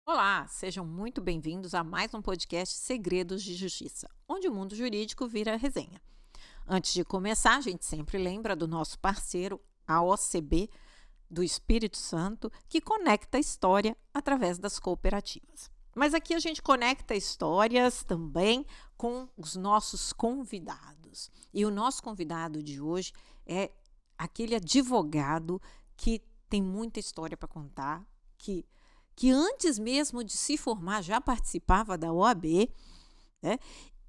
Olá, sejam muito bem-vindos a mais um podcast Segredos de Justiça, onde o mundo jurídico vira resenha. Antes de começar, a gente sempre lembra do nosso parceiro, a OCB do Espírito Santo, que conecta a história através das cooperativas. Mas aqui a gente conecta histórias também com os nossos convidados. E o nosso convidado de hoje é aquele advogado que tem muita história para contar, que antes mesmo de se formar já participava da OAB, né?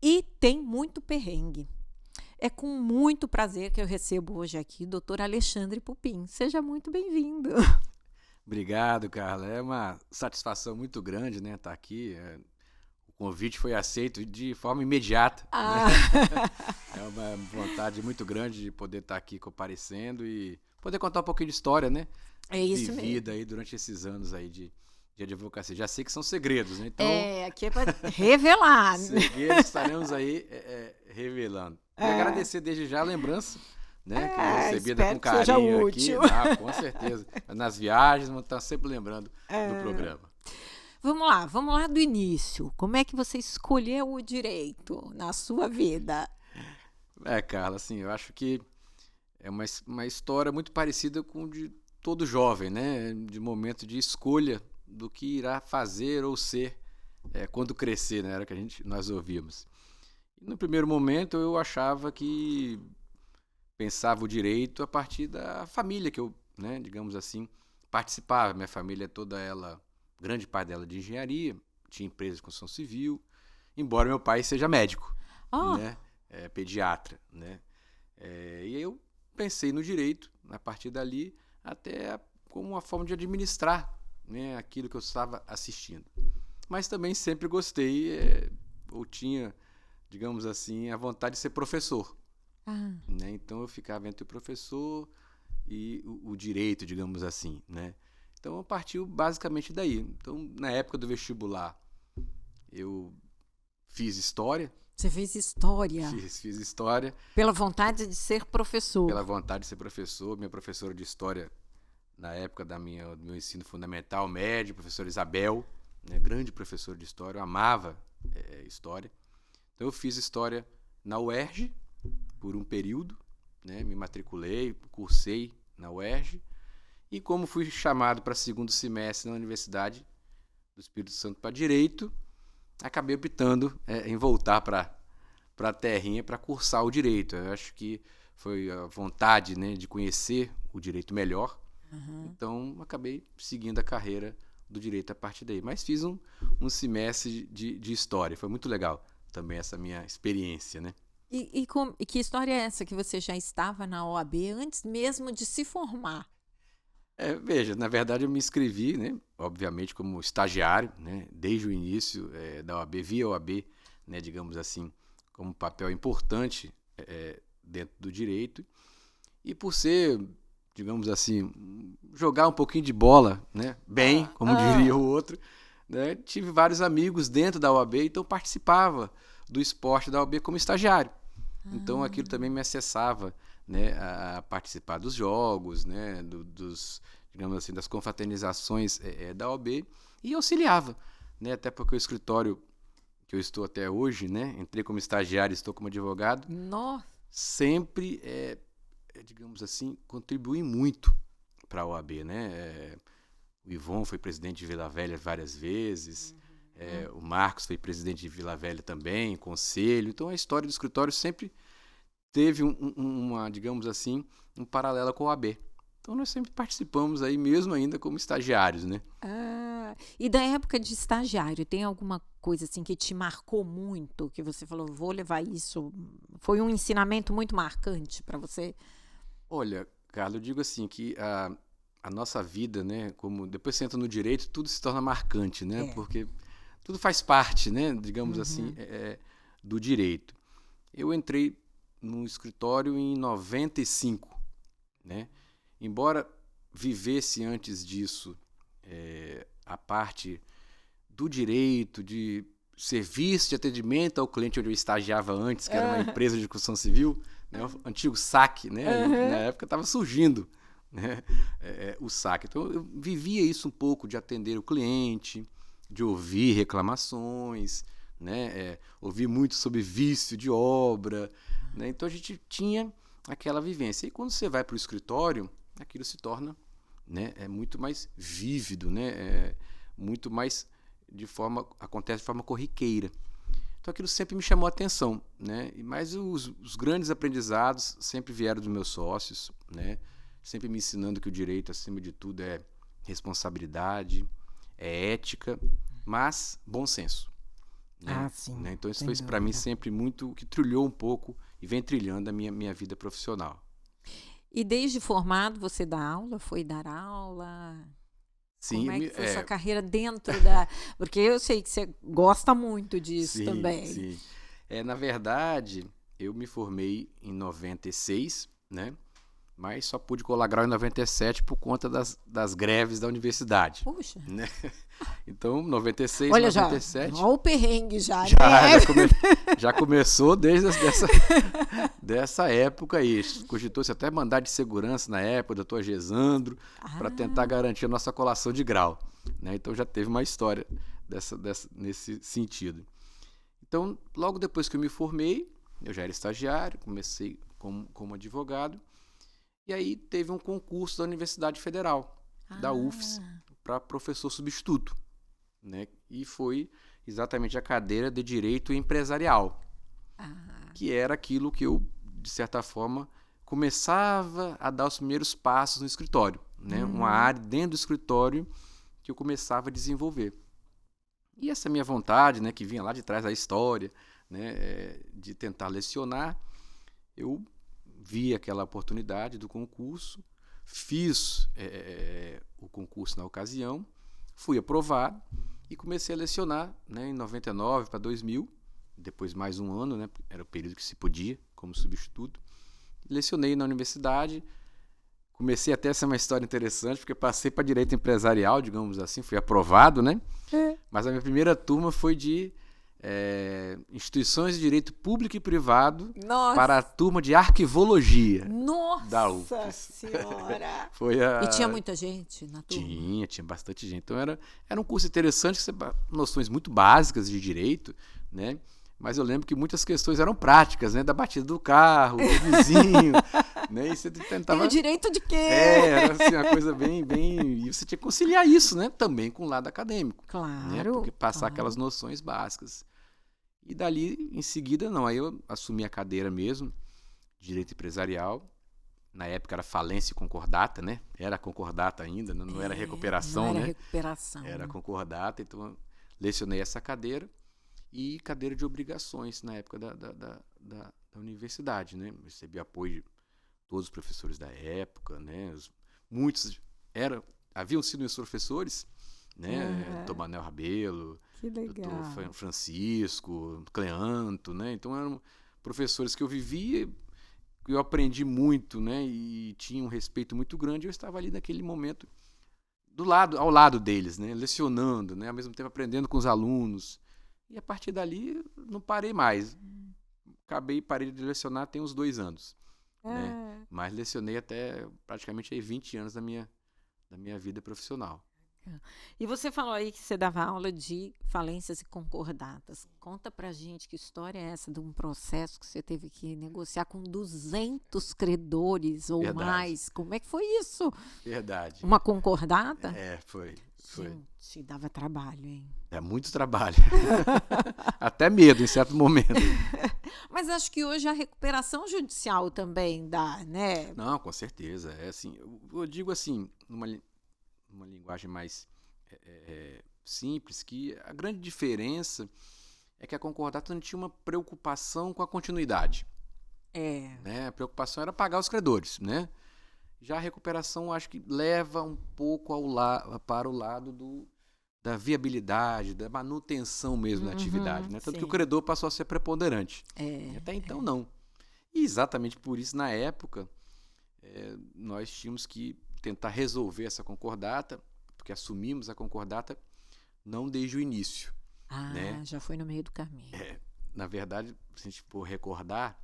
E tem muito perrengue. É com muito prazer que eu recebo hoje aqui o Dr. Alexandre Pupim. Seja muito bem-vindo. Obrigado, Carla. É uma satisfação muito grande, né, estar aqui. O convite foi aceito de forma imediata. Né? É uma vontade muito grande de poder estar aqui comparecendo e poder contar um pouquinho de história, né? É isso vivida mesmo. Aí durante esses anos aí de advocacia. Já sei que são segredos, né? Então, aqui é para revelar. Segredos estaremos aí revelando. E agradecer desde já a lembrança, né, que é recebida com carinho aqui. Com certeza. Nas viagens, vamos estar sempre lembrando do programa. Vamos lá do início. Como é que você escolheu o direito na sua vida? Carla, assim, eu acho que é uma história muito parecida com de todo jovem, né? De momento de escolha do que irá fazer ou ser quando crescer, né? Era o que nós ouvíamos. E no primeiro momento eu achava que pensava o direito a partir da família que eu, né, digamos assim, participava. Minha família toda ela, grande parte dela de engenharia, tinha empresa de construção civil, embora meu pai seja médico, né? Pediatra, né? E aí eu pensei no direito, a partir dali, até como uma forma de administrar, né, aquilo que eu estava assistindo. Mas também sempre gostei, ou tinha, digamos assim, a vontade de ser professor. Né? Então eu ficava entre o professor e o direito, digamos assim. Né? Então partiu basicamente daí. Então, na época do vestibular, eu fiz história. Você fez história? Fiz história. Pela vontade de ser professor? Pela vontade de ser professor. Minha professora de história, na época do meu ensino fundamental, médio, professora Isabel, né, grande professora de história, eu amava história. Então eu fiz história na UERJ por um período, né, me matriculei, cursei na UERJ, e como fui chamado para segundo semestre na Universidade do Espírito Santo para Direito, acabei optando em voltar para a terrinha para cursar o Direito. Eu acho que foi a vontade, né, de conhecer o direito melhor. Então, acabei seguindo a carreira do direito a partir daí. Mas fiz um semestre de história. Foi muito legal também essa minha experiência, né? E que história é essa que você já estava na OAB antes mesmo de se formar? Veja, na verdade eu me inscrevi, né, obviamente como estagiário, né, desde o início da OAB, via OAB, né, digamos assim, como papel importante dentro do direito. E por ser, digamos assim, jogar um pouquinho de bola, né, bem, como diria o outro, né, tive vários amigos dentro da OAB, então participava do esporte da OAB como estagiário. Então aquilo também me acessava, né, a participar dos jogos, né, dos, digamos assim, das confraternizações da OAB, e auxiliava, né, até porque o escritório que eu estou até hoje, né, entrei como estagiário e estou como advogado, sempre digamos assim, contribui muito para a OAB, né? O Ivon foi presidente de Vila Velha várias vezes, o Marcos foi presidente de Vila Velha também, conselho. Então a história do escritório sempre teve uma, digamos assim, um paralelo com a OAB. Então nós sempre participamos aí, mesmo ainda como estagiários, né? E da época de estagiário, tem alguma coisa assim que te marcou muito, que você falou, vou levar isso? Foi um ensinamento muito marcante para você? Olha, Carla, eu digo assim que a nossa vida, né, como depois você entra no direito, tudo se torna marcante, né? Porque tudo faz parte, né, digamos assim, do direito. Eu entrei no escritório em 95, né? Embora vivesse antes disso a parte do direito, de serviço de atendimento ao cliente onde eu estagiava antes, que era uma empresa de construção civil, né, o antigo SAC, né, na época estava surgindo, né, o SAC. Então eu vivia isso um pouco de atender o cliente, de ouvir reclamações, né, ouvir muito sobre vício de obra, né, então a gente tinha aquela vivência. E quando você vai para o escritório, aquilo se torna, né, muito mais vívido, né, muito mais acontece de forma corriqueira. Então aquilo sempre me chamou a atenção, né? Mas os grandes aprendizados sempre vieram dos meus sócios, né? Sempre me ensinando que o direito, acima de tudo, é responsabilidade, é ética, mas bom senso. Né? Sim. Né? Então isso foi para mim sempre muito, que trilhou um pouco e vem trilhando a minha vida profissional. E desde formado você dá aula? Foi dar aula? Sim, como é que foi sua carreira dentro da... Porque eu sei que você gosta muito disso também. Sim. Na verdade, eu me formei em 96, né? Mas só pude colar grau em 97 por conta das greves da universidade. Puxa. Né? Então, 96, olha 97... Olha o perrengue já, né? Já começou desde dessa época aí. Cogitou-se até mandar de segurança na época, o doutor Gesandro, para tentar garantir a nossa colação de grau. Né? Então, já teve uma história nesse sentido. Então, logo depois que eu me formei, eu já era estagiário, comecei como advogado, e aí teve um concurso da Universidade Federal, da UFS, para professor substituto, né? E foi exatamente a cadeira de Direito Empresarial, que era aquilo que eu, de certa forma, começava a dar os primeiros passos no escritório, né? Uma área dentro do escritório que eu começava a desenvolver. E essa minha vontade, né, que vinha lá de trás da história, né, de tentar lecionar, eu vi aquela oportunidade do concurso, fiz o concurso na ocasião, fui aprovado e comecei a lecionar, né, em 99 para 2000, depois mais um ano, né, era o período que se podia, como substituto. Lecionei na universidade, comecei até a ser uma história interessante, porque passei para direito empresarial, digamos assim, fui aprovado, né? Mas a minha primeira turma foi de instituições de direito público e privado. Nossa. Para a turma de arquivologia. Nossa da UFS. Senhora! E tinha muita gente na turma? Tinha bastante gente. Então era um curso interessante, noções muito básicas de direito, né? Mas eu lembro que muitas questões eram práticas, né? Da batida do carro, do vizinho, né? E você tentava... Tem o direito de quê? Era assim, uma coisa bem... E você tinha que conciliar isso, né? Também com o lado acadêmico. Claro. Né? Porque passar aquelas noções básicas. E dali, em seguida, não. Aí eu assumi a cadeira mesmo, de Direito Empresarial. Na época era falência e concordata, né? Era concordata ainda, não era recuperação, não era né? recuperação. Era concordata, então eu lecionei essa cadeira. E cadeira de obrigações na época da universidade, né? Recebi apoio de todos os professores da época, né? Muitos haviam sido meus professores, né? Tomanel Rabelo, doutor Francisco, Cleanto, né? Então eram professores que eu vivia, que eu aprendi muito, né? E tinha um respeito muito grande. Eu estava ali naquele momento ao lado deles, né? Lecionando, né? Ao mesmo tempo aprendendo com os alunos. E a partir dali, não parei mais. Parei de lecionar tem uns 2 anos. Né? Mas lecionei até praticamente aí 20 anos da minha vida profissional. E você falou aí que você dava aula de falências e concordatas. Conta pra gente que história é essa de um processo que você teve que negociar com 200 credores ou mais. Como é que foi isso? Verdade. Uma concordata? Foi. Gente, dava trabalho, hein? É muito trabalho. Até medo em certo momento. Mas acho que hoje a recuperação judicial também dá, né? Não, com certeza. Assim, eu digo assim, numa linguagem mais simples, que a grande diferença é que a concordata não tinha uma preocupação com a continuidade. Né? A preocupação era pagar os credores, né? Já a recuperação, acho que leva um pouco para o lado da viabilidade, da manutenção mesmo da atividade. Né? Tanto que o credor passou a ser preponderante. Até então, não. E exatamente por isso, na época, nós tínhamos que tentar resolver essa concordata, porque assumimos a concordata não desde o início. Ah, né? já foi no meio do caminho. Na verdade, se a gente for recordar,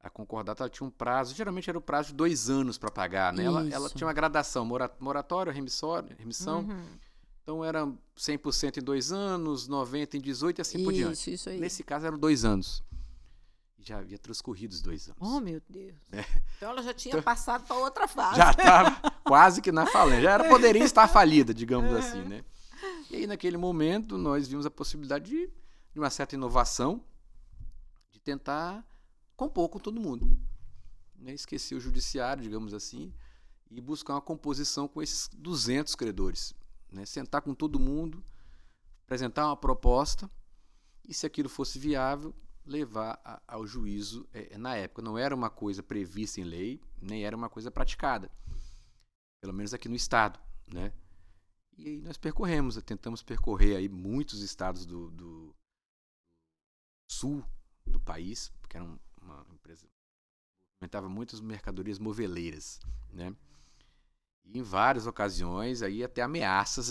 a concordata ela tinha um prazo, geralmente era o prazo de 2 anos para pagar, né? Ela Isso. tinha uma gradação, moratório, remissão. Então era 100% em 2 anos, 90% em 18 e assim por diante. Isso aí. Nesse caso eram 2 anos. Já havia transcorrido os 2 anos. Oh, meu Deus. Então ela já tinha passado para outra fase. Já estava quase que na falência. Poderia estar falida, digamos assim, né? E aí, naquele momento, nós vimos a possibilidade de uma certa inovação, de tentar compor com todo mundo. Né? Esquecer o judiciário, digamos assim, e buscar uma composição com esses 200 credores. Né? Sentar com todo mundo, apresentar uma proposta e, se aquilo fosse viável, levar ao juízo. Na época não era uma coisa prevista em lei, nem era uma coisa praticada, pelo menos aqui no estado, né? E aí nós tentamos percorrer aí muitos estados do sul do país, porque era uma empresa que movimentava muitas mercadorias moveleiras, né? E em várias ocasiões, aí até ameaças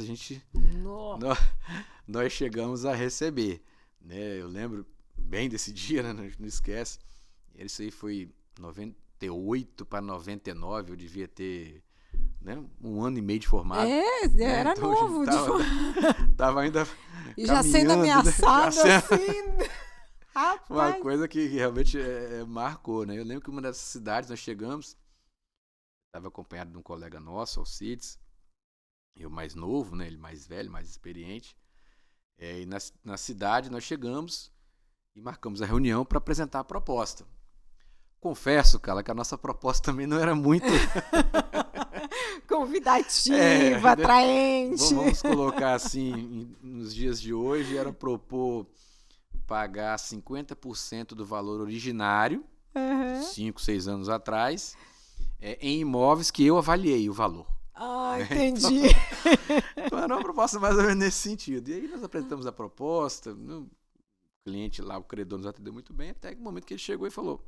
nós chegamos a receber, né? Eu lembro bem desse dia, né? A gente não esquece. Isso aí foi 98 para 99, eu devia ter, né, 1 ano e meio de formado. Era então, novo. Tava ainda e já sendo ameaçado, né? assim. Rapaz. Uma coisa que realmente marcou, né? Eu lembro que uma dessas cidades nós chegamos, estava acompanhado de um colega nosso, Alcides, eu mais novo, né? Ele mais velho, mais experiente. E na cidade nós chegamos e marcamos a reunião para apresentar a proposta. Confesso, cara, que a nossa proposta também não era muito convidativa, atraente. Vamos colocar assim, nos dias de hoje, era propor pagar 50% do valor originário, 5, 6 anos atrás, em imóveis que eu avaliei o valor. Ah, entendi. Então era uma proposta mais ou menos nesse sentido. E aí nós apresentamos a proposta, o cliente lá, o credor, nos atendeu muito bem, até o momento que ele chegou e falou: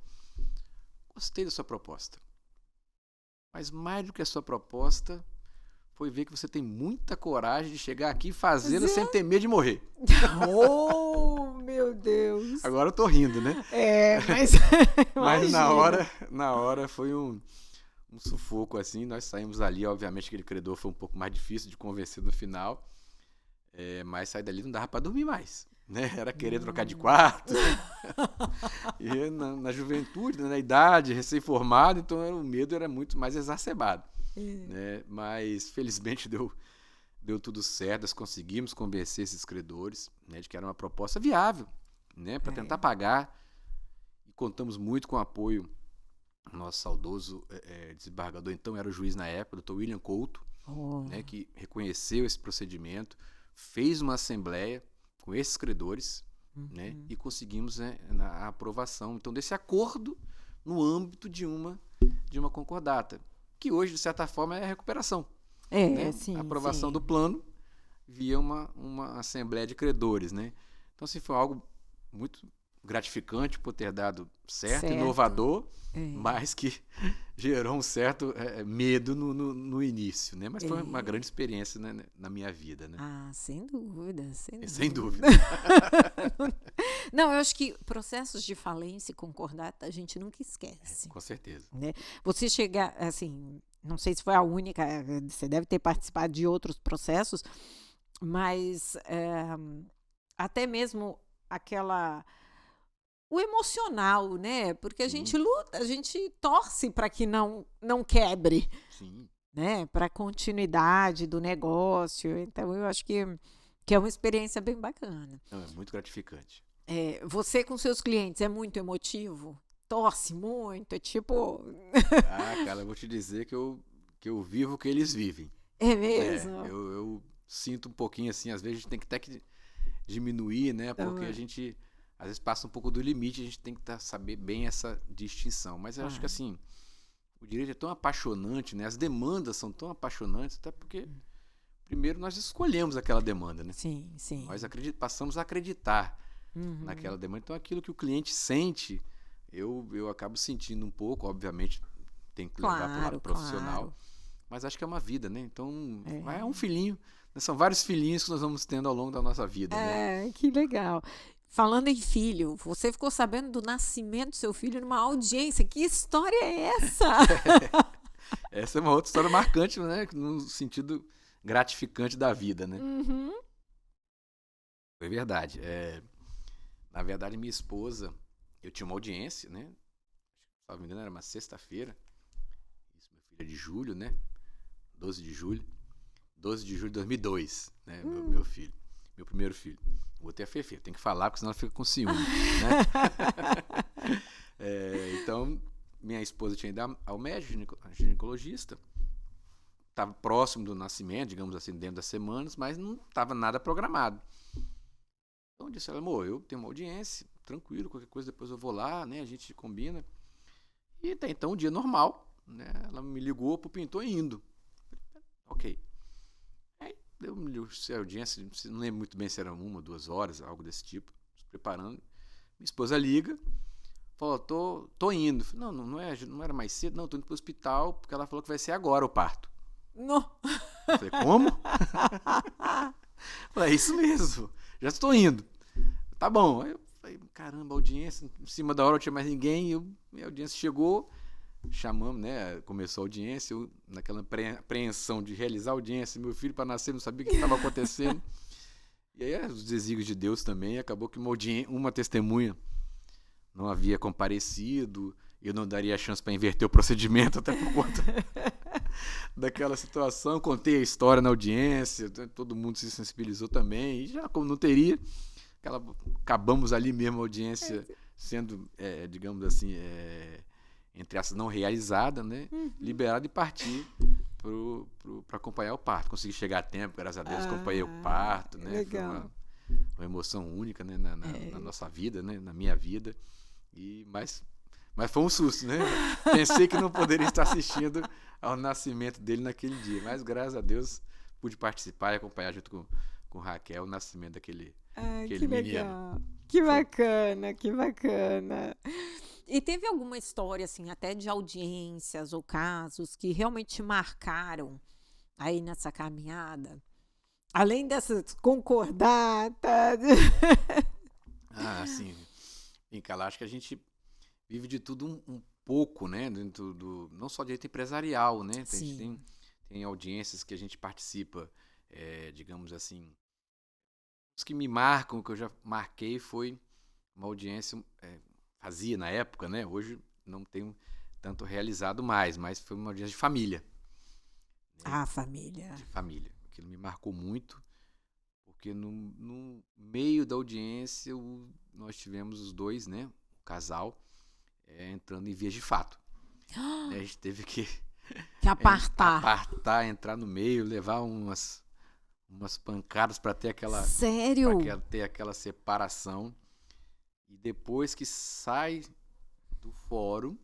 gostei da sua proposta, mas mais do que a sua proposta foi ver que você tem muita coragem de chegar aqui e fazê-la sem ter medo de morrer. Oh, meu Deus. Agora eu tô rindo, né? Mas Mas na hora foi um sufoco assim. Nós saímos dali, obviamente aquele credor foi um pouco mais difícil de convencer no final, mas sair dali não dava para dormir mais, né? Era querer trocar de quarto. E na juventude, né? Na idade, recém-formado, então o medo era muito mais exacerbado. Né? Mas felizmente deu tudo certo, nós conseguimos convencer esses credores, né, de que era uma proposta viável, né, para tentar pagar, e contamos muito com o apoio do nosso saudoso desembargador, então era o juiz na época, o Dr. William Couto, né, que reconheceu esse procedimento, fez uma assembleia com esses credores, né, e conseguimos, né, a aprovação então desse acordo no âmbito de uma concordata, que hoje, de certa forma, é a recuperação. Né? Sim, a aprovação sim. do plano via uma assembleia de credores. Né? Então, assim, foi algo muito gratificante por ter dado certo. Inovador, mas que gerou um certo medo no início. Né? Mas foi uma grande experiência, né, na minha vida. Né? Ah, sem dúvida. Sem dúvida. Não, eu acho que processos de falência e concordata a gente nunca esquece. Com certeza. Né? Você chegar, assim, não sei se foi a única, você deve ter participado de outros processos, mas até mesmo o emocional, né? Porque a gente luta, a gente torce para que não quebre. Sim. Né? Para a continuidade do negócio. Então, eu acho que é uma experiência bem bacana. Não, é muito gratificante. Você com seus clientes é muito emotivo? Torce muito? É tipo... Cara, eu vou te dizer que eu vivo o que eles vivem. É mesmo? Eu sinto um pouquinho assim, às vezes a gente tem que até que diminuir, né? Porque a gente, às vezes, passa um pouco do limite, a gente tem que saber bem essa distinção. Mas eu acho que, assim, o direito é tão apaixonante, né? As demandas são tão apaixonantes, até porque, primeiro, nós escolhemos aquela demanda, né? Sim, sim. Nós passamos a acreditar naquela demanda. Então, aquilo que o cliente sente, eu acabo sentindo um pouco, obviamente, tem que levar para o lado profissional. Claro. Mas acho que é uma vida, né? Então, é um filhinho, São vários filhinhos que nós vamos tendo ao longo da nossa vida, né? Que legal. Falando em filho, você ficou sabendo do nascimento do seu filho numa audiência. Que história é essa? Essa é uma outra história marcante, né? No sentido gratificante da vida, né? Uhum. Foi verdade. Na verdade, minha esposa, eu tinha uma audiência, né? Se não me engano, era uma sexta-feira. Isso, meu filho é de julho, né? 12 de julho. 12 de julho de 2002, né? Meu filho. Meu primeiro filho. O outro é feio. Tem que falar, porque senão ela fica com ciúme, né? Então, minha esposa tinha ido ao médico, ginecologista. Estava próximo do nascimento, digamos assim, dentro das semanas, mas não estava nada programado. Então, eu disse a ela, amor, eu tenho uma audiência, tranquilo, qualquer coisa depois eu vou lá, né? A gente combina. E até então, um dia normal, né? Ela me ligou pro pintor indo. Ok. Eu me ligo a audiência, não lembro muito bem se era 1 ou 2 horas, algo desse tipo, se preparando. Minha esposa liga, falou, tô indo. Falei, não era mais cedo, não, tô indo pro hospital, porque ela falou que vai ser agora o parto. Não. Eu falei, como? Falei, é isso mesmo, já estou indo. Tá bom. Aí eu falei, caramba, audiência, em cima da hora não tinha mais ninguém, minha audiência chegou, chamamos, né? Começou a audiência, eu, naquela apreensão de realizar a audiência, meu filho para nascer, não sabia o que estava acontecendo. E aí os desígnios de Deus também, acabou que uma testemunha não havia comparecido, eu não daria chance para inverter o procedimento, até por conta daquela situação. Eu contei a história na audiência, todo mundo se sensibilizou também, e já como não teria, acabamos ali mesmo a audiência sendo, digamos assim, entre essas não realizada, né? Liberada e partir para acompanhar o parto. Consegui chegar a tempo, graças a Deus, acompanhei o parto, né? Legal. Foi uma emoção única, né? Na nossa vida, né? Na minha vida. Mas foi um susto, né? Pensei que não poderia estar assistindo ao nascimento dele naquele dia, mas graças a Deus pude participar e acompanhar junto com Raquel o nascimento daquele que menino. Legal. Que bacana, que bacana. E teve alguma história, assim, até de audiências ou casos que realmente te marcaram aí nessa caminhada? Além dessas concordatas. Sim. Lá, acho que a gente vive de tudo um pouco, né? Dentro não só direito empresarial, né? A gente tem audiências que a gente participa, digamos assim. Os que me marcam, o que eu já marquei foi uma audiência... fazia na época, né? Hoje não tenho tanto realizado mais, mas foi uma audiência de família. Né? Família. De família. Aquilo me marcou muito, porque no meio da audiência nós tivemos os dois, né? O casal, entrando em vias de fato. A gente teve que apartar, entrar no meio, levar umas pancadas para ter aquela... Sério? Para ter aquela separação. E depois que sai do fórum,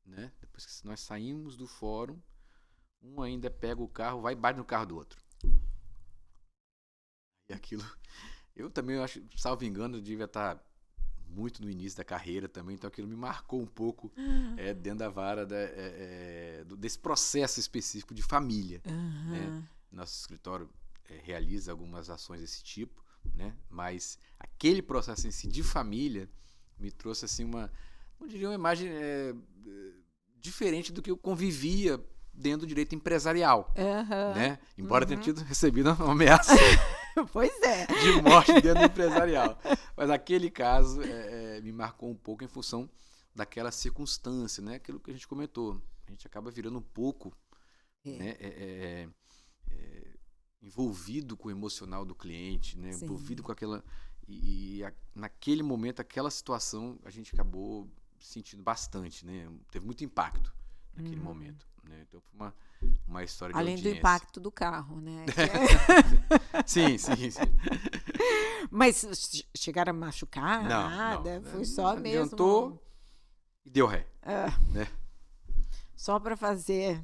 né? Depois que nós saímos do fórum, um ainda pega o carro, vai e bate no carro do outro. E aquilo... Eu também acho, salvo engano, eu devia estar muito no início da carreira também, então aquilo me marcou um pouco dentro da vara desse processo específico de família. Né? Nosso escritório realiza algumas ações desse tipo, né? Mas aquele processo em si de família me trouxe assim não diria uma imagem diferente do que eu convivia dentro do direito empresarial, né? Embora tenha recebido uma ameaça pois de morte dentro do empresarial, mas aquele caso me marcou um pouco em função daquela circunstância, né? Aquilo que a gente comentou, a gente acaba virando um pouco né? Envolvido com o emocional do cliente, né? Envolvido com aquela... naquele momento, aquela situação, a gente acabou sentindo bastante, né? Teve muito impacto naquele momento, né? Então, foi uma história de além audiência. do impacto do carro, né? Sim. Mas chegaram a machucar? Nada? Não, foi só mesmo... Adiantou e deu ré. Né? Só para fazer...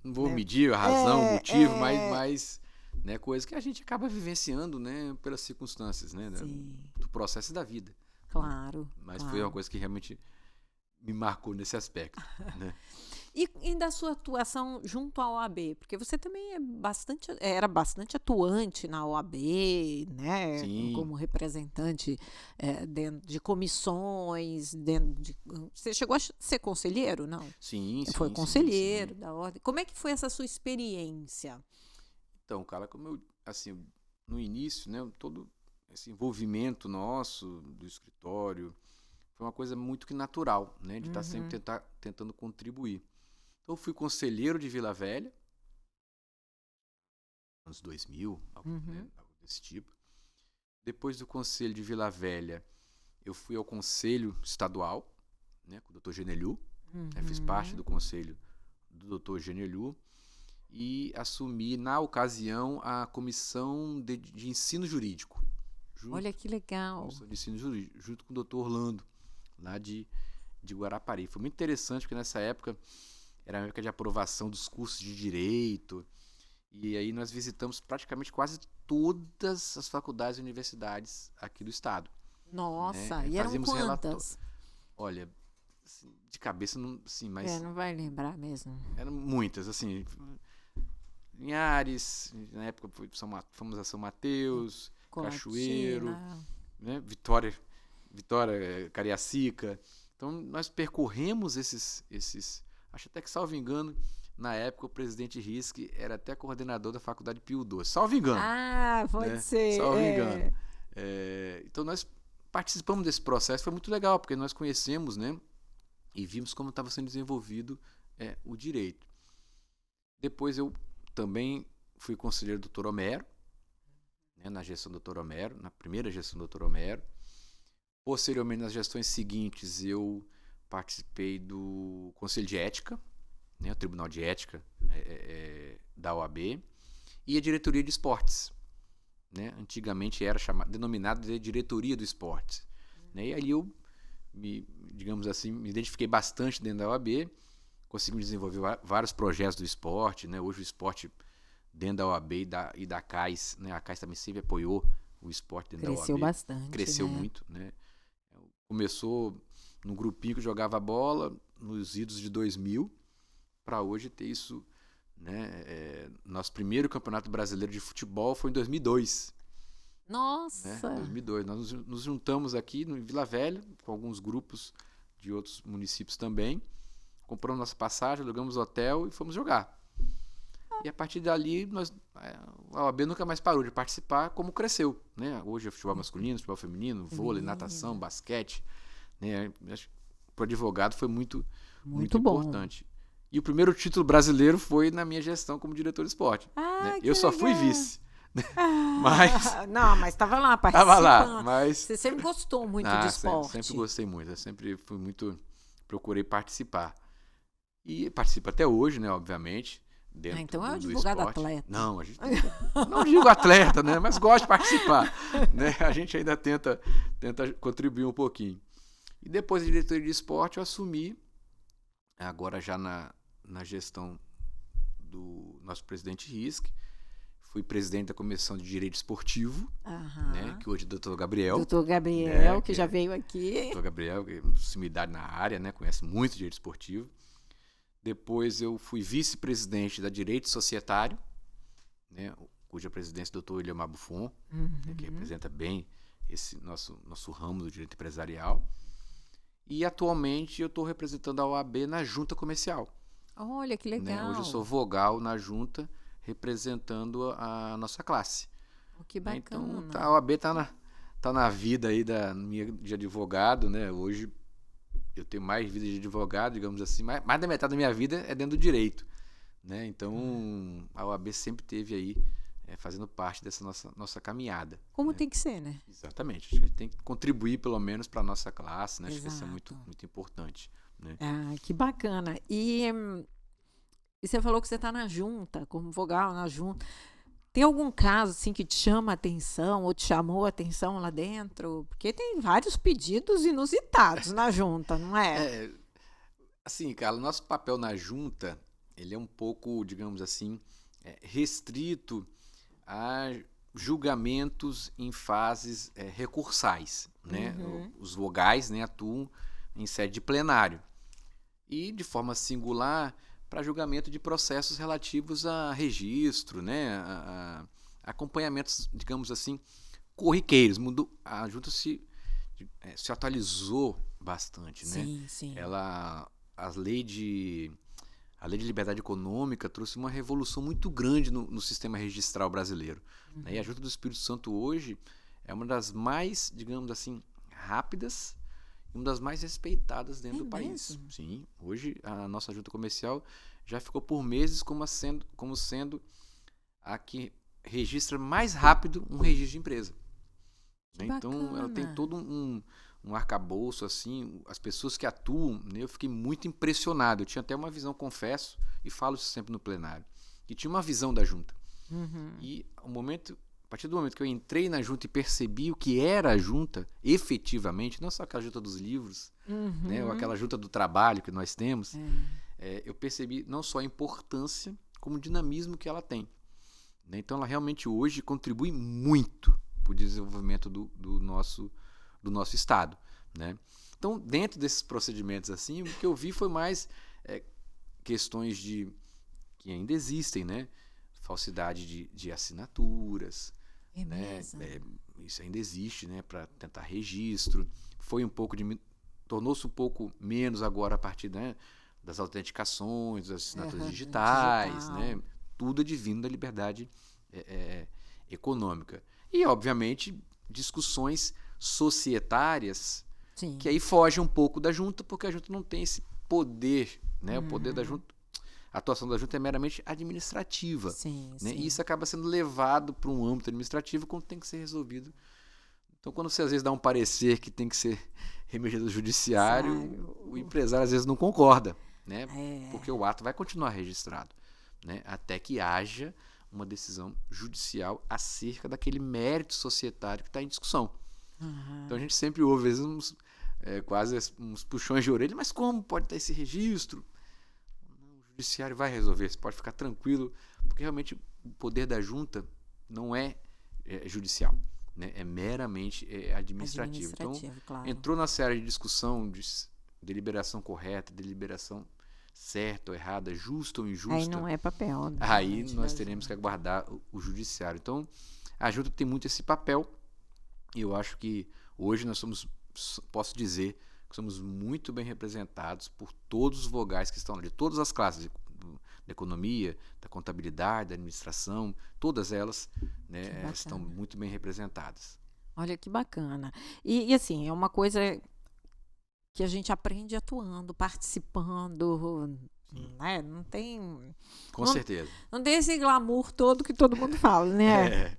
Não vou medir a razão, o motivo, mas né, coisa que a gente acaba vivenciando, né, pelas circunstâncias, né, do processo da vida. Claro. Mas foi uma coisa que realmente me marcou nesse aspecto, né? E da sua atuação junto à OAB? Porque você também era bastante atuante na OAB, né? Sim, Como representante dentro de comissões, você chegou a ser conselheiro, não? sim, Foi sim, sim, conselheiro sim. da ordem. Como é que foi essa sua experiência? Então, cara, como eu, assim, no início, né, todo esse envolvimento nosso do escritório foi uma coisa muito que natural, né, de estar sempre tentando contribuir. Então, eu fui conselheiro de Vila Velha, anos 2000, né, algo desse tipo. Depois do conselho de Vila Velha, eu fui ao conselho estadual, né, com o Dr. Genelhu. Fiz parte do conselho do Dr. Genelhu e assumi, na ocasião, a comissão de ensino jurídico. Olha que legal. Comissão de ensino jurídico, junto com o Dr. Orlando, lá de Guarapari. Foi muito interessante, porque nessa época era a época de aprovação dos cursos de direito, e aí nós visitamos praticamente quase todas as faculdades e universidades aqui do estado. Nossa, Né? e eram Fazíamos quantas? Olha, assim, de cabeça, não, assim, mas Não vai lembrar mesmo. eram muitas, assim, Linhares, na época fomos a São Mateus, Cachoeiro, Colatina. né? Vitória, Cariacica. Então nós percorremos esses, acho até que, salvo engano, na época o presidente Risque era até coordenador da Faculdade Pio XII, salvo engano. Ah, pode Né? ser. Salvo engano. Então nós participamos desse processo, foi muito legal, porque nós conhecemos, né, e vimos como estava sendo desenvolvido o direito. Depois eu também fui conselheiro do Dr. Homero, né, na gestão do Dr. Homero, na primeira gestão do Dr. Homero. Posteriormente, nas gestões seguintes, eu participei do Conselho de Ética, né, o Tribunal de Ética da OAB, e a Diretoria de Esportes. Né? Antigamente era denominada de Diretoria do Esporte. Né? E ali eu, digamos assim, me identifiquei bastante dentro da OAB, conseguimos desenvolver vários projetos do esporte. Né? Hoje o esporte dentro da OAB e da CAIS, né? A CAIS também sempre apoiou o esporte dentro da OAB. Cresceu bastante. Cresceu muito. Né? Começou num grupinho que jogava bola nos idos de 2000, para hoje ter isso. Né? Nosso primeiro campeonato brasileiro de futebol foi em 2002. Nossa! Né? 2002. Nós nos juntamos aqui no Vila Velha, com alguns grupos de outros municípios também. Compramos nossa passagem, alugamos hotel e fomos jogar. E a partir dali, a OAB nunca mais parou de participar, como cresceu. Né? Hoje é futebol masculino, futebol feminino, vôlei, natação, basquete. Né? Para o advogado foi muito importante. E o primeiro título brasileiro foi na minha gestão como diretor de esporte. Né? Eu só fui vice. Mas mas estava lá participando. Estava lá, mas você sempre gostou muito de esporte. Sempre gostei muito. Eu sempre procurei participar. E participo até hoje, né, obviamente. Então é um advogado atleta. Não, não digo atleta, né, mas gosto de participar. Né? A gente ainda tenta contribuir um pouquinho. E depois da diretoria de esporte eu assumi, agora já na gestão do nosso presidente Risque. Fui presidente da Comissão de Direito Esportivo, né, que hoje é o Dr. Gabriel. Doutor Gabriel, né, que já veio aqui. Dr. Gabriel, que é sumidade na área, né, conhece muito direito esportivo. Depois eu fui vice-presidente da Direito Societário, né, cuja presidência é o Dr. Eliomar Buffon, né, que representa bem esse nosso ramo do direito empresarial. E atualmente eu estou representando a OAB na junta comercial. Olha, que legal. Né? Hoje eu sou vogal na junta, representando a nossa classe. Que bacana. Então, a OAB tá na vida aí de advogado, né? Hoje eu tenho mais vida de advogado, digamos assim, mais da metade da minha vida é dentro do direito, né? Então, a OAB sempre teve aí fazendo parte dessa nossa caminhada. Como tem que ser, né? Exatamente. A gente tem que contribuir pelo menos para a nossa classe, né? Acho que isso é muito, muito importante. Né? Que bacana. E você falou que você está na junta, como vogal na junta. Tem algum caso assim que te chama a atenção ou te chamou a atenção lá dentro? Porque tem vários pedidos inusitados na junta, não é? Assim, Carla, nosso papel na junta, ele é um pouco, digamos assim, restrito a julgamentos em fases recursais. Né? Os vogais, né, atuam em sede de plenário. e, de forma singular, para julgamento de processos relativos a registro, né, a acompanhamentos, digamos assim, corriqueiros. A junta se atualizou bastante, né? Sim, sim. A lei de liberdade econômica trouxe uma revolução muito grande no sistema registral brasileiro, né? E a Junta do Espírito Santo hoje é uma das mais, digamos assim, rápidas e uma das mais respeitadas dentro do país. Mesmo? Sim, hoje a nossa junta comercial já ficou por meses como sendo a que registra mais rápido um registro de empresa. Que Então, ela tem bacana. todo um arcabouço, assim, as pessoas que atuam, né, eu fiquei muito impressionado. Eu tinha até uma visão, confesso, e falo isso sempre no plenário, que tinha uma visão da junta. E a partir do momento que eu entrei na junta e percebi o que era a junta, efetivamente, não só aquela junta dos livros, né, ou aquela junta do trabalho que nós temos, eu percebi não só a importância, como o dinamismo que ela tem. Né? Então, ela realmente hoje contribui muito para o desenvolvimento do nosso Estado. Né? Então, dentro desses procedimentos, assim, o que eu vi foi mais questões que ainda existem, né? Falsidade de assinaturas, né? Isso ainda existe, né? Para tentar registro. Tornou-se um pouco menos agora a partir, né, das autenticações, das assinaturas digitais, né? Tudo advindo da liberdade econômica. E, obviamente, discussões societárias, Sim. que aí fogem um pouco da junta, porque a junta não tem esse poder, né? O poder da junta, a atuação da junta é meramente administrativa. Sim, né? sim. E isso acaba sendo levado para um âmbito administrativo quando tem que ser resolvido. Então, quando você às vezes dá um parecer que tem que ser remediado no judiciário, o empresário às vezes não concorda, né? Porque o ato vai continuar registrado, né? Até que haja uma decisão judicial acerca daquele mérito societário que está em discussão. Então a gente sempre ouve, às vezes, quase uns puxões de orelha, mas como pode ter esse registro? O judiciário vai resolver, você pode ficar tranquilo, porque realmente o poder da junta não é judicial, né? É meramente administrativo. Então, claro. entrou na série de discussão de deliberação correta, deliberação certa ou errada, justa ou injusta. Aí não é papel. Né? Aí nós teremos que aguardar o judiciário. Então, a junta tem muito esse papel, e eu acho que hoje posso dizer que somos muito bem representados por todos os vogais que estão ali, todas as classes da economia, da contabilidade, da administração, todas elas, né, estão muito bem representadas. Olha que bacana. E assim, é uma coisa que a gente aprende atuando, participando, né? Não tem... Com certeza. Não tem esse glamour todo que todo mundo fala, né?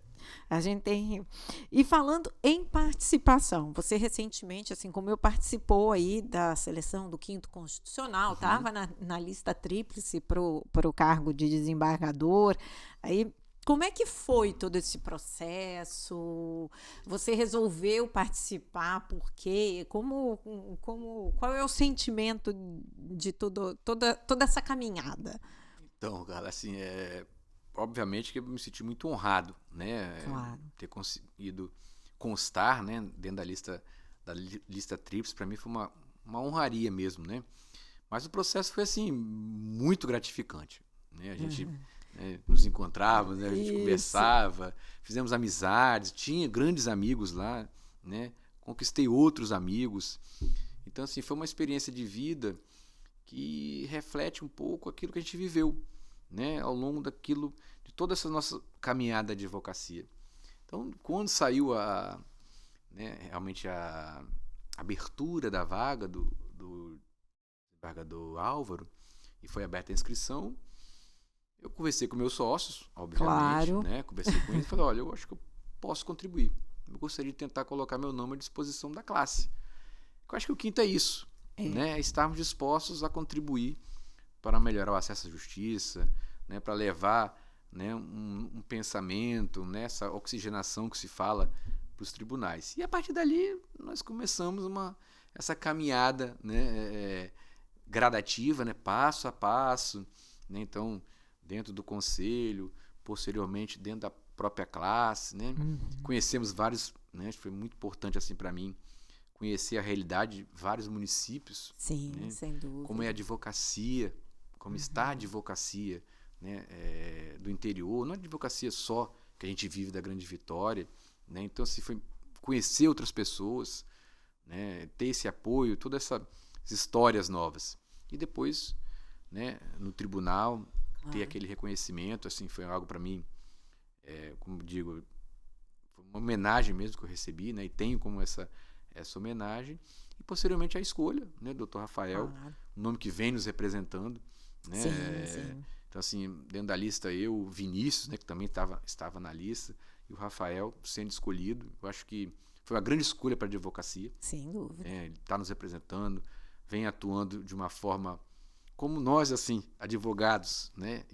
A gente tem... E falando em participação, você recentemente, assim como eu, participou aí da seleção do 5º Constitucional, estava na lista tríplice para o cargo de desembargador. Aí, como é que foi todo esse processo? Você resolveu participar? Por quê? Qual é o sentimento de toda essa caminhada? Então, cara, assim, obviamente que eu me senti muito honrado, né? Claro. Ter conseguido constar, né, dentro da lista tríplice, para mim foi uma honraria mesmo, né? Mas o processo foi assim muito gratificante, né? A gente nos encontrávamos, né? A gente conversava, fizemos amizades, tinha grandes amigos lá, né? Conquistei outros amigos. Então, assim, foi uma experiência de vida que reflete um pouco aquilo que a gente viveu, né, ao longo de toda essa nossa caminhada de advocacia. Então, quando saiu realmente a abertura da vaga do desembargador Álvaro e foi aberta a inscrição, eu conversei com meus sócios, obviamente, claro. né, conversei com eles e falei, olha, eu acho que eu posso contribuir. Eu gostaria de tentar colocar meu nome à disposição da classe. Eu acho que o 5º é isso, né, estarmos dispostos a contribuir para melhorar o acesso à justiça, né, para levar, né, um pensamento, nessa oxigenação que se fala para os tribunais. E a partir dali nós começamos essa caminhada, né, gradativa, né, passo a passo, né, então dentro do conselho, posteriormente dentro da própria classe, né, conhecemos vários, né, foi muito importante assim para mim conhecer a realidade de vários municípios, Sim, né? sem dúvida. Como é a advocacia, como está a advocacia, né, do interior, não é a advocacia só que a gente vive da Grande Vitória, né? Então, assim, foi conhecer outras pessoas, né, ter esse apoio, todas essas histórias novas. E depois, né, no tribunal, ter aquele reconhecimento, assim, foi algo para mim, como digo, foi uma homenagem mesmo que eu recebi, né, e tenho como essa homenagem. E posteriormente a escolha, né, Dr. Rafael, um nome que vem nos representando, né? Sim. Então, assim, dentro da lista eu, o Vinícius, né, que também estava na lista, e o Rafael sendo escolhido. Eu acho que foi uma grande escolha para a advocacia. Sem dúvida. Ele está nos representando, vem atuando de uma forma como nós, assim, advogados, né,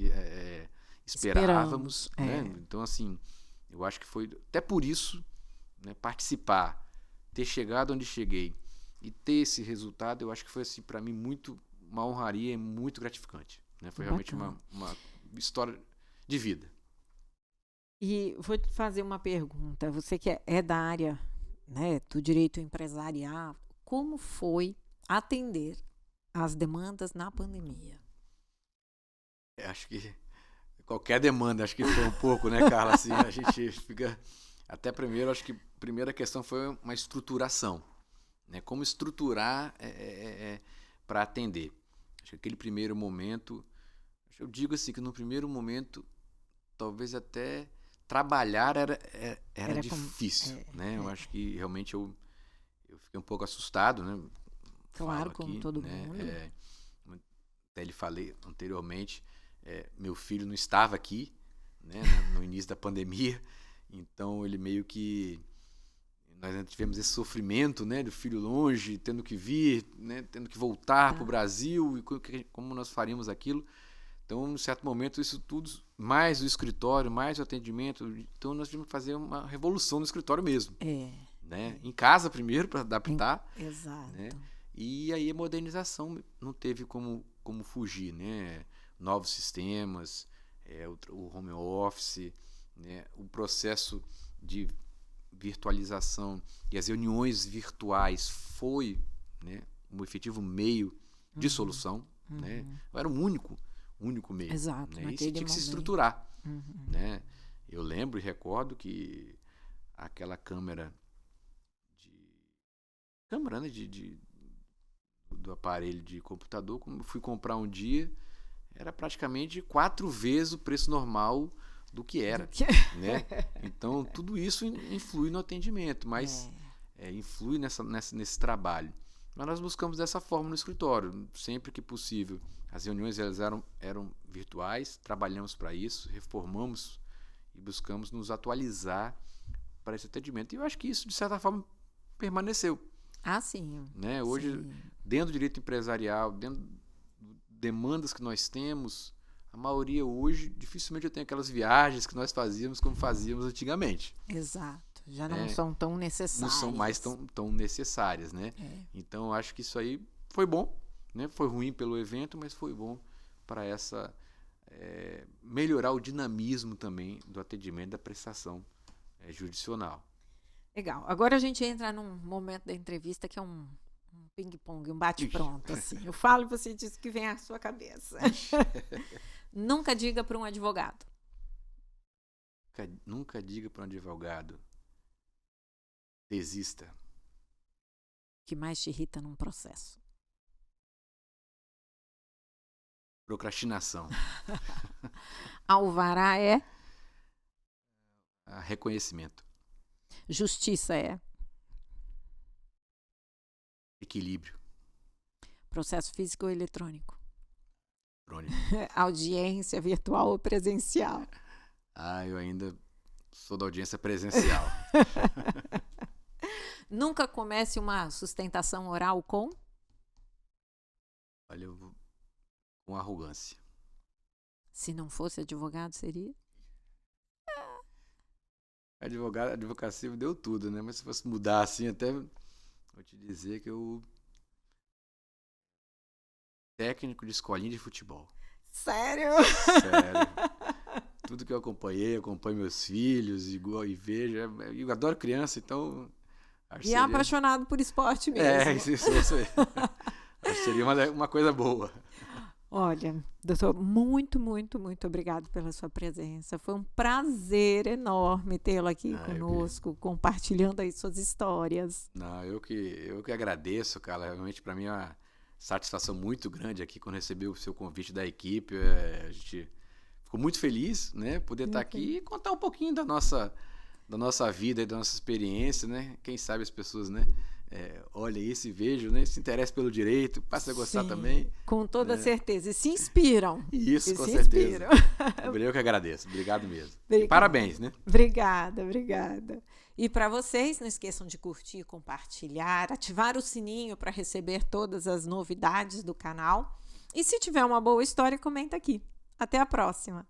esperávamos. Né? Então, assim, eu acho que foi até por isso, né, participar, ter chegado onde cheguei e ter esse resultado, eu acho que foi, assim, para mim, uma honraria e muito gratificante. Né? Foi realmente uma história de vida. E vou te fazer uma pergunta. Você que é da área, né, do direito empresarial, como foi atender as demandas na pandemia? Acho que qualquer demanda, acho que foi um pouco, né, Carla? Assim, a gente fica... Até primeiro, acho que a primeira questão foi uma estruturação. Né? Como estruturar para atender. Acho que aquele primeiro momento... Eu digo assim, que no primeiro momento, talvez até trabalhar era difícil. Né? Eu acho que realmente eu fiquei um pouco assustado, né? Claro, como todo mundo. Até lhe falei anteriormente, meu filho não estava aqui, né, no início da pandemia, então ele meio que... Nós tivemos esse sofrimento, né, do filho longe, tendo que vir, né, tendo que voltar para o Brasil, e como nós faríamos aquilo. Então, em certo momento, isso tudo, mais o escritório, mais o atendimento, então nós tivemos que fazer uma revolução no escritório mesmo. Né? Em casa primeiro, para adaptar. Exato. Né? E aí a modernização não teve como fugir. Né? Novos sistemas, o home office, né? O processo de virtualização e as reuniões virtuais foi, né, um efetivo meio de solução. Né? Era o único meio. Exato, né? Isso tinha que se estruturar. Né? Eu lembro e recordo que aquela câmera né, do aparelho de computador, como eu fui comprar um dia, era praticamente 4 vezes o preço normal do que era. Né? Então, tudo isso influi no atendimento, mas influi nesse trabalho. Mas nós buscamos dessa forma no escritório, sempre que possível. As reuniões elas eram virtuais, trabalhamos para isso, reformamos e buscamos nos atualizar para esse atendimento. E eu acho que isso, de certa forma, permaneceu. Sim. Né? Hoje, dentro do direito empresarial, dentro de demandas que nós temos, a maioria hoje, dificilmente eu tenho aquelas viagens que nós fazíamos como fazíamos antigamente. Exato. Já não são tão necessárias. Não são mais tão necessárias, né? Então, eu acho que isso aí foi bom, né? Foi ruim pelo evento, mas foi bom para melhorar o dinamismo também do atendimento da prestação jurisdicional. Legal. Agora a gente entra num momento da entrevista que é um ping-pong, um bate-pronto. Assim. Eu falo e você diz o que vem à sua cabeça. Nunca diga para um advogado. Nunca diga para um advogado. Desista. O que mais te irrita num processo? Procrastinação. Alvará é? Reconhecimento. Justiça é? Equilíbrio. Processo físico ou eletrônico? Eletrônico. Audiência virtual ou presencial? Eu ainda sou da audiência presencial. Nunca comece uma sustentação oral com? Olha, com arrogância. Se não fosse advogado, seria? Advocacia deu tudo, né? Mas se fosse mudar assim, até vou te dizer que eu... Técnico de escolinha de futebol. Sério? Sério. Tudo que eu acompanho meus filhos e vejo. Eu adoro criança, então Acho E é apaixonado por esporte mesmo. Isso aí. Acho que seria uma coisa boa. Olha, doutor, muito, muito, muito obrigado pela sua presença. Foi um prazer enorme tê-lo aqui conosco, compartilhando aí suas histórias. Não, eu que agradeço, cara. Realmente, para mim é uma satisfação muito grande aqui quando recebi o seu convite da equipe. A gente ficou muito feliz, né? Poder estar aqui e contar um pouquinho da nossa vida e da nossa experiência, né? Quem sabe as pessoas, né? Olha isso e vejam, né? Se interessa pelo direito, passa a gostar também. Com toda certeza. E se inspiram. Isso, com certeza. Eu que agradeço. Obrigado mesmo. E parabéns, né? Obrigada. E para vocês, não esqueçam de curtir, compartilhar, ativar o sininho para receber todas as novidades do canal. E se tiver uma boa história, comenta aqui. Até a próxima.